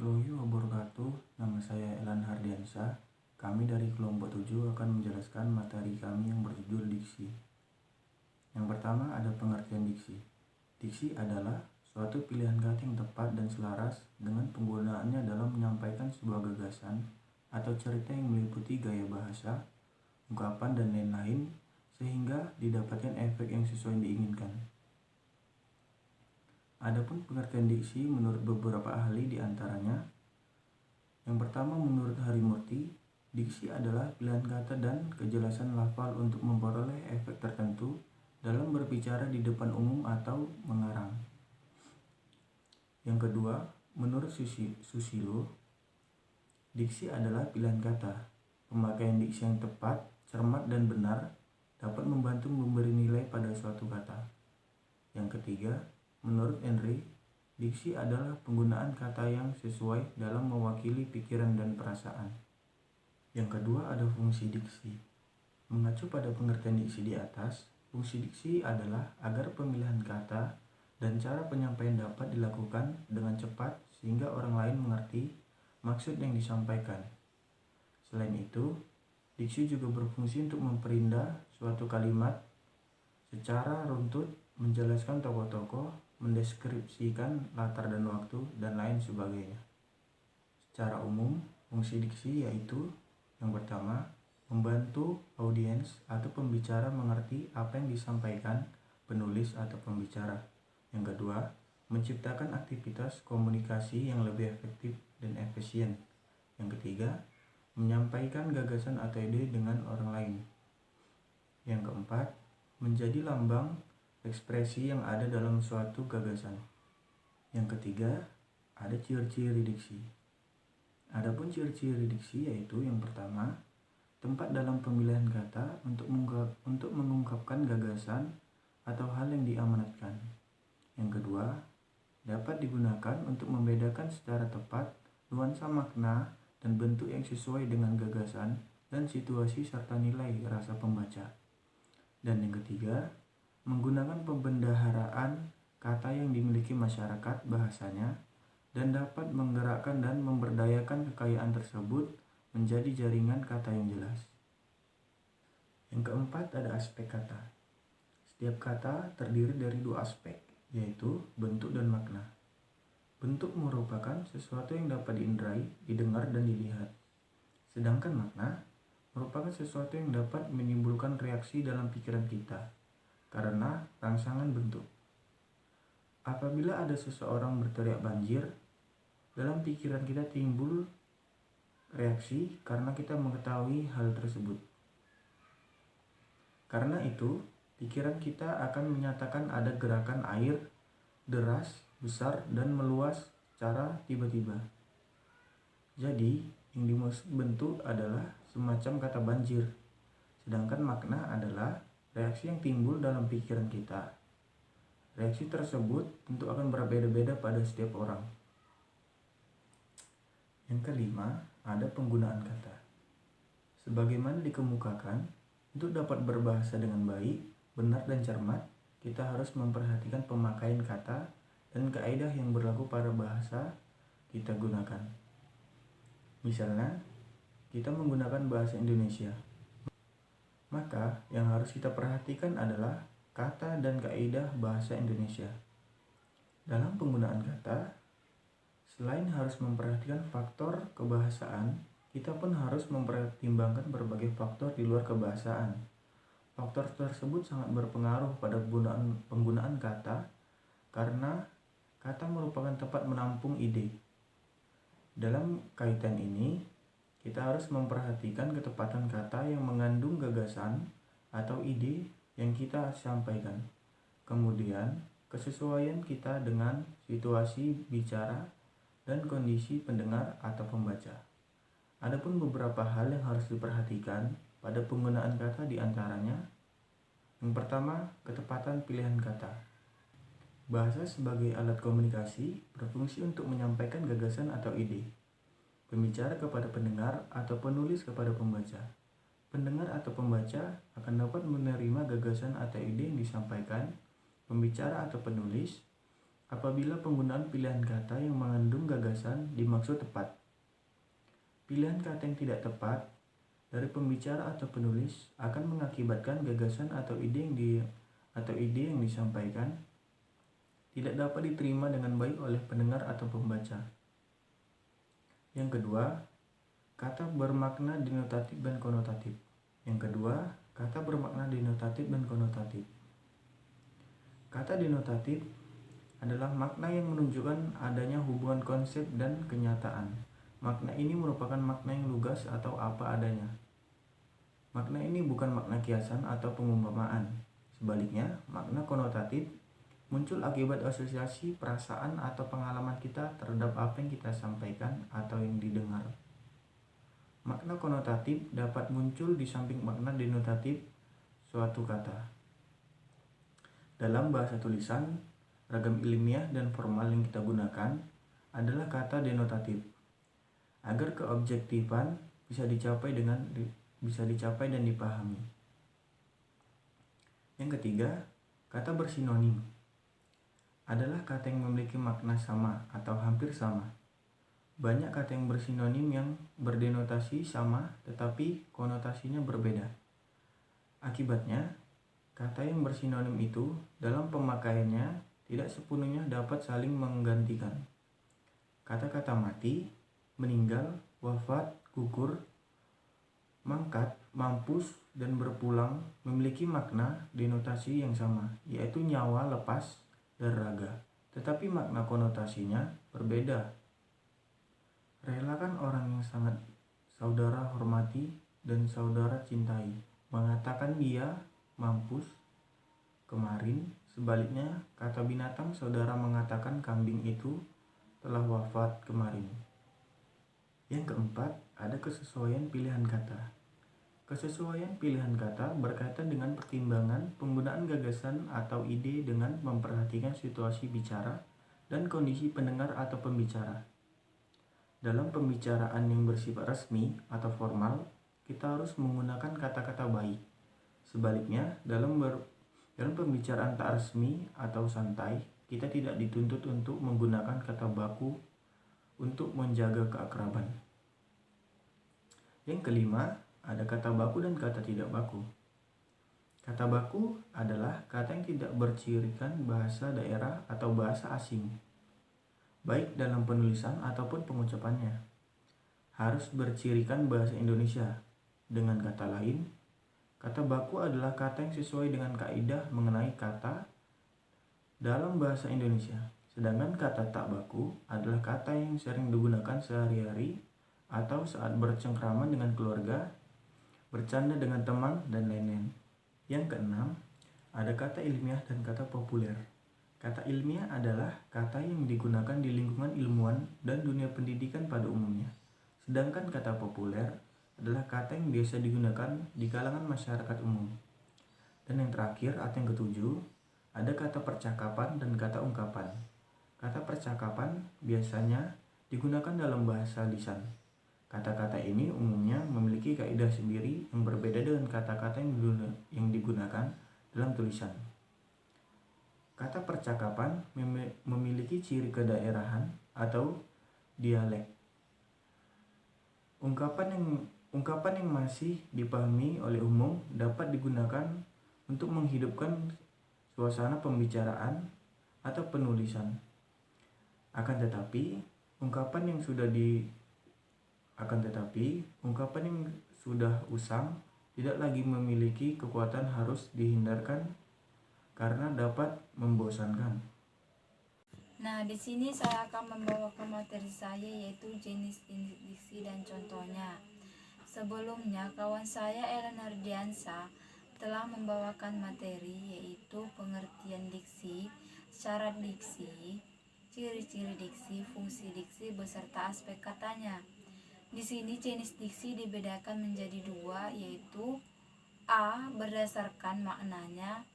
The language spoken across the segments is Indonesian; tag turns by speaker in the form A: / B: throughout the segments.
A: warahmatullahi wabarakatuh. Nama saya Elan Hardiansyah. Kami dari kelompok 7 akan menjelaskan materi kami yang berjudul diksi. Yang pertama ada pengertian diksi. Diksi adalah suatu pilihan kata yang tepat dan selaras dengan penggunaannya dalam menyampaikan sebuah gagasan atau cerita yang meliputi gaya bahasa, ungkapan dan lain-lain sehingga didapatkan efek yang sesuai diinginkan. Adapun pengertian diksi menurut beberapa ahli diantaranya, yang pertama menurut Harimurti, diksi adalah pilihan kata dan kejelasan lafal untuk memperoleh efek tertentu dalam berbicara di depan umum atau mengarang. Yang kedua, menurut Susilo, diksi adalah pilihan kata. Pemakaian diksi yang tepat, cermat dan benar dapat membantu memberi nilai pada suatu kata. Yang ketiga, menurut Henry, diksi adalah penggunaan kata yang sesuai dalam mewakili pikiran dan perasaan. Yang kedua ada fungsi diksi. Mengacu pada pengertian diksi di atas, fungsi diksi adalah agar pemilihan kata dan cara penyampaian dapat dilakukan dengan cepat sehingga orang lain mengerti maksud yang disampaikan. Selain itu, diksi juga berfungsi untuk memperindah suatu kalimat secara runtut, menjelaskan tokoh-tokoh, mendeskripsikan latar dan waktu, dan lain sebagainya. Secara umum, fungsi diksi yaitu yang pertama, membantu audiens atau pembicara mengerti apa yang disampaikan penulis atau pembicara. Yang kedua, menciptakan aktivitas komunikasi yang lebih efektif dan efisien. Yang ketiga, menyampaikan gagasan atau ide dengan orang lain. Yang keempat, menjadi lambang ekspresi yang ada dalam suatu gagasan. Yang ketiga, ada ciri-ciri diksi. Adapun ciri-ciri diksi yaitu yang pertama, tempat dalam pemilihan kata untuk mengungkapkan gagasan atau hal yang diamanatkan. Yang kedua, dapat digunakan untuk membedakan secara tepat nuansa makna dan bentuk yang sesuai dengan gagasan dan situasi serta nilai rasa pembaca. Dan yang ketiga, menggunakan pembendaharaan kata yang dimiliki masyarakat bahasanya dan dapat menggerakkan dan memberdayakan kekayaan tersebut menjadi jaringan kata yang jelas. Yang keempat ada aspek kata. Setiap kata terdiri dari dua aspek, yaitu bentuk dan makna. Bentuk merupakan sesuatu yang dapat diindrai, didengar dan dilihat. Sedangkan makna merupakan sesuatu yang dapat menimbulkan reaksi dalam pikiran kita karena rangsangan bentuk. Apabila ada seseorang berteriak banjir, dalam pikiran kita timbul reaksi karena kita mengetahui hal tersebut. Karena itu, pikiran kita akan menyatakan ada gerakan air deras, besar, dan meluas secara tiba-tiba. Jadi, yang dimaksud bentuk adalah semacam kata banjir, sedangkan makna adalah reaksi yang timbul dalam pikiran kita. Reaksi tersebut tentu akan berbeda-beda pada setiap orang. Yang kelima, ada penggunaan kata. Sebagaimana dikemukakan, untuk dapat berbahasa dengan baik, benar dan cermat, kita harus memperhatikan pemakaian kata dan kaidah yang berlaku pada bahasa kita gunakan. Misalnya, kita menggunakan bahasa Indonesia. Maka, yang harus kita perhatikan adalah kata dan kaidah bahasa Indonesia. Dalam penggunaan kata, selain harus memperhatikan faktor kebahasaan, kita pun harus mempertimbangkan berbagai faktor di luar kebahasaan. Faktor tersebut sangat berpengaruh pada penggunaan kata karena kata merupakan tempat menampung ide. Dalam kaitan ini, kita harus memperhatikan ketepatan kata yang mengandung gagasan atau ide yang kita sampaikan. Kemudian, kesesuaian kita dengan situasi bicara dan kondisi pendengar atau pembaca. Adapun beberapa hal yang harus diperhatikan pada penggunaan kata di antaranya. Yang pertama, ketepatan pilihan kata. Bahasa sebagai alat komunikasi berfungsi untuk menyampaikan gagasan atau ide. Pembicara kepada pendengar atau penulis kepada pembaca. Pendengar atau pembaca akan dapat menerima gagasan atau ide yang disampaikan pembicara atau penulis apabila penggunaan pilihan kata yang mengandung gagasan dimaksud tepat. Pilihan kata yang tidak tepat dari pembicara atau penulis akan mengakibatkan gagasan atau ide yang disampaikan tidak dapat diterima dengan baik oleh pendengar atau pembaca. Yang kedua, kata bermakna denotatif dan konotatif. Kata denotatif adalah makna yang menunjukkan adanya hubungan konsep dan kenyataan. Makna ini merupakan makna yang lugas atau apa adanya. Makna ini bukan makna kiasan atau pengumpamaan. Sebaliknya, makna konotatif muncul akibat asosiasi perasaan atau pengalaman kita terhadap apa yang kita sampaikan atau yang didengar. Makna konotatif dapat muncul di samping makna denotatif suatu kata. Dalam bahasa tulisan, ragam ilmiah dan formal yang kita gunakan adalah kata denotatif. Agar keobjektifan bisa dicapai dan dipahami. Yang ketiga, kata bersinonim adalah kata yang memiliki makna sama atau hampir sama. Banyak kata yang bersinonim yang berdenotasi sama tetapi konotasinya berbeda. Akibatnya, kata yang bersinonim itu dalam pemakaiannya tidak sepenuhnya dapat saling menggantikan. Kata-kata mati, meninggal, wafat, gugur, mangkat, mampus, dan berpulang memiliki makna denotasi yang sama, yaitu nyawa lepas dari raga. Tetapi makna konotasinya berbeda. Relakan orang yang sangat saudara hormati dan saudara cintai, mengatakan dia mampus kemarin. Sebaliknya, kata binatang saudara mengatakan kambing itu telah wafat kemarin. Yang keempat, ada kesesuaian pilihan kata. Kesesuaian pilihan kata berkaitan dengan pertimbangan penggunaan gagasan atau ide dengan memperhatikan situasi bicara dan kondisi pendengar atau pembicara. Dalam pembicaraan yang bersifat resmi atau formal, kita harus menggunakan kata-kata baik. Sebaliknya, dalam pembicaraan tak resmi atau santai, kita tidak dituntut untuk menggunakan kata baku untuk menjaga keakraban. Yang kelima, ada kata baku dan kata tidak baku. Kata baku adalah kata yang tidak bercirikan bahasa daerah atau bahasa asing, baik dalam penulisan ataupun pengucapannya. Harus bercirikan bahasa Indonesia. Dengan kata lain, kata baku adalah kata yang sesuai dengan kaidah mengenai kata dalam bahasa Indonesia. Sedangkan kata tak baku adalah kata yang sering digunakan sehari-hari atau saat bercengkrama dengan keluarga, bercanda dengan teman, dan lain-lain. Yang keenam, ada kata ilmiah dan kata populer. Kata ilmiah adalah kata yang digunakan di lingkungan ilmuwan dan dunia pendidikan pada umumnya. Sedangkan kata populer adalah kata yang biasa digunakan di kalangan masyarakat umum. Dan yang terakhir atau yang ketujuh, ada kata percakapan dan kata ungkapan. Kata percakapan biasanya digunakan dalam bahasa lisan. Kata-kata ini umumnya memiliki kaidah sendiri yang berbeda dengan kata-kata yang digunakan dalam tulisan. Kata percakapan memiliki ciri kedaerahan atau dialek. Ungkapan yang masih dipahami oleh umum dapat digunakan untuk menghidupkan suasana pembicaraan atau penulisan. Akan tetapi, ungkapan yang sudah usang tidak lagi memiliki kekuatan, harus dihindarkan karena dapat membosankan.
B: Nah, di sini saya akan membawakan materi saya, yaitu jenis diksi dan contohnya. Sebelumnya, kawan saya Ellen Ardiansa telah membawakan materi, yaitu pengertian diksi, syarat diksi, ciri-ciri diksi, fungsi diksi, beserta aspek katanya. Di sini jenis diksi dibedakan menjadi dua, yaitu A. Berdasarkan maknanya,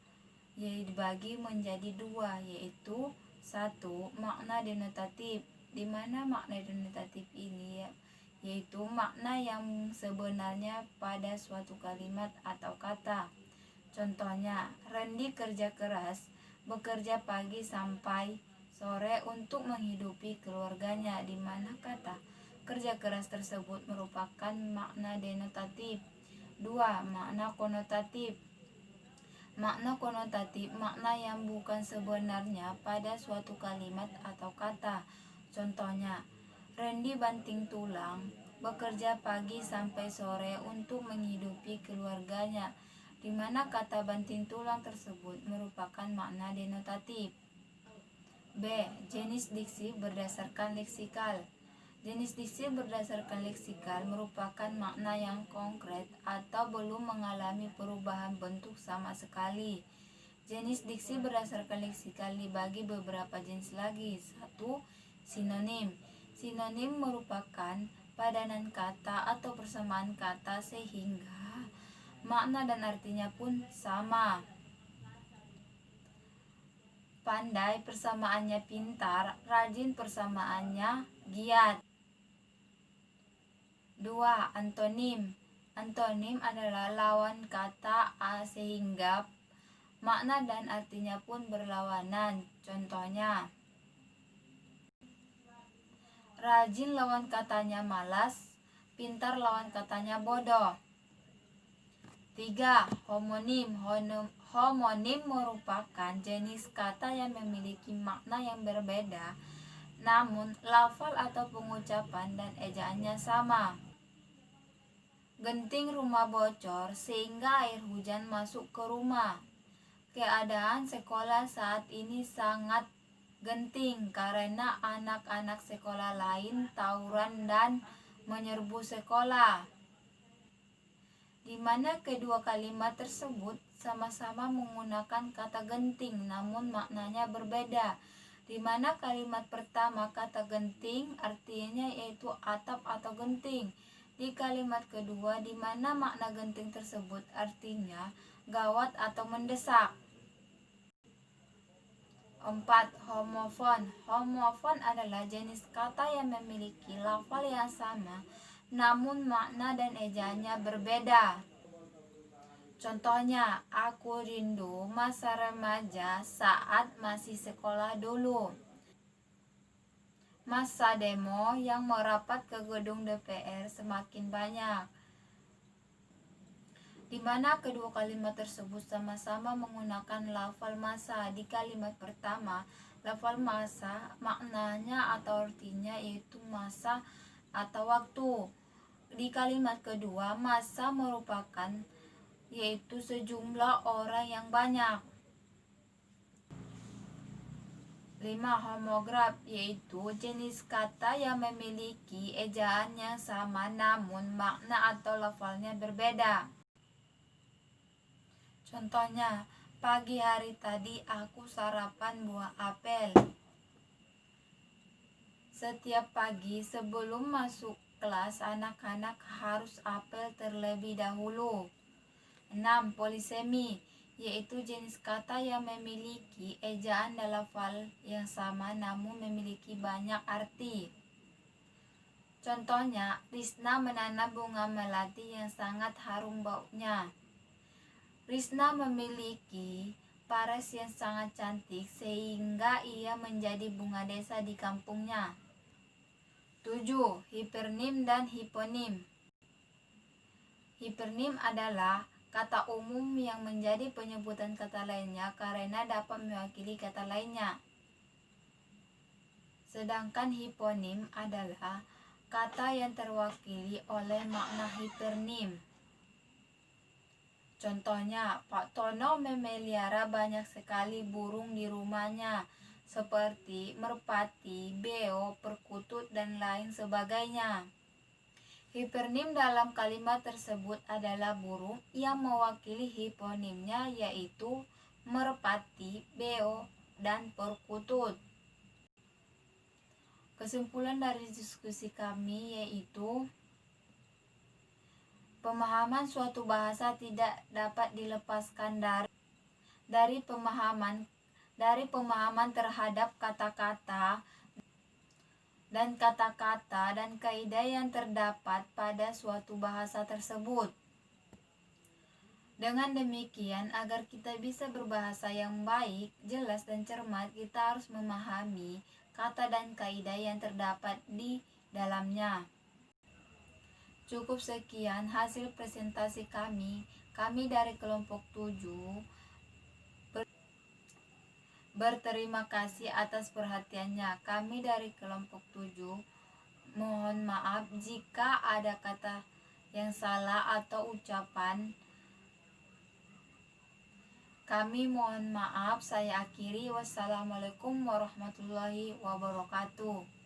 B: dibagi menjadi dua, yaitu 1. Makna denotatif, di mana makna denotatif ini yaitu makna yang sebenarnya pada suatu kalimat atau kata. Contohnya, Randy kerja keras, bekerja pagi sampai sore untuk menghidupi keluarganya, di mana kata kerja keras tersebut merupakan makna denotatif. 2. Makna konotatif. Makna konotatif, makna yang bukan sebenarnya pada suatu kalimat atau kata. Contohnya, Randy banting tulang, bekerja pagi sampai sore untuk menghidupi keluarganya, di mana kata banting tulang tersebut merupakan makna denotatif. B. Jenis diksi berdasarkan leksikal. Jenis diksi berdasarkan leksikal merupakan makna yang konkret atau belum mengalami perubahan bentuk sama sekali. Jenis diksi berdasarkan leksikal dibagi beberapa jenis lagi. 1. Sinonim. Sinonim merupakan padanan kata atau persamaan kata sehingga makna dan artinya pun sama. Pandai persamaannya pintar, rajin persamaannya giat. 2. Antonim. Antonim adalah lawan kata sehingga makna dan artinya pun berlawanan. Contohnya, rajin lawan katanya malas, pintar lawan katanya bodoh. 3. Homonim. Homonim merupakan jenis kata yang memiliki makna yang berbeda, namun lafal atau pengucapan dan ejaannya sama. Genting rumah bocor sehingga air hujan masuk ke rumah. Keadaan sekolah saat ini sangat genting karena anak-anak sekolah lain tawuran dan menyerbu sekolah, di mana kedua kalimat tersebut sama-sama menggunakan kata genting namun maknanya berbeda. Di mana kalimat pertama kata genting artinya yaitu atap atau genting. Di kalimat kedua di mana makna genting tersebut artinya gawat atau mendesak. 4. Homofon. Homofon adalah jenis kata yang memiliki lafal yang sama namun makna dan ejaannya berbeda. Contohnya, aku rindu masa remaja saat masih sekolah dulu. Masa demo yang merapat ke gedung DPR semakin banyak, di mana kedua kalimat tersebut sama-sama menggunakan lafal masa. Di kalimat pertama, lafal masa maknanya atau artinya yaitu masa atau waktu. Di kalimat kedua, masa merupakan yaitu sejumlah orang yang banyak. 5. Homograf, yaitu jenis kata yang memiliki ejaan yang sama namun makna atau lafalnya berbeda. Contohnya, pagi hari tadi aku sarapan buah apel. Setiap pagi sebelum masuk kelas, anak-anak harus apel terlebih dahulu. 6. Polisemi, yaitu jenis kata yang memiliki ejaan dan lafal yang sama namun memiliki banyak arti. Contohnya, Risna menanam bunga melati yang sangat harum baunya. Risna memiliki paras yang sangat cantik sehingga ia menjadi bunga desa di kampungnya. 7. Hipernim dan hiponim. Hipernim adalah kata umum yang menjadi penyebutan kata lainnya karena dapat mewakili kata lainnya. Sedangkan hiponim adalah kata yang terwakili oleh makna hipernim. Contohnya, Pak Tono memelihara banyak sekali burung di rumahnya, seperti merpati, beo, perkutut, dan lain sebagainya. Hipernim dalam kalimat tersebut adalah burung yang mewakili hiponimnya yaitu merpati, beo, dan perkutut. Kesimpulan dari diskusi kami yaitu pemahaman suatu bahasa tidak dapat dilepaskan dari pemahaman terhadap kata-kata dan kata-kata dan kaidah yang terdapat pada suatu bahasa tersebut. Dengan demikian, agar kita bisa berbahasa yang baik, jelas dan cermat, kita harus memahami kata dan kaidah yang terdapat di dalamnya. Cukup sekian hasil presentasi kami. Kami dari kelompok 7 berterima kasih atas perhatiannya. Kami dari kelompok 7 mohon maaf jika ada kata yang salah atau ucapan. Kami mohon maaf. Saya akhiri. Wassalamualaikum warahmatullahi wabarakatuh.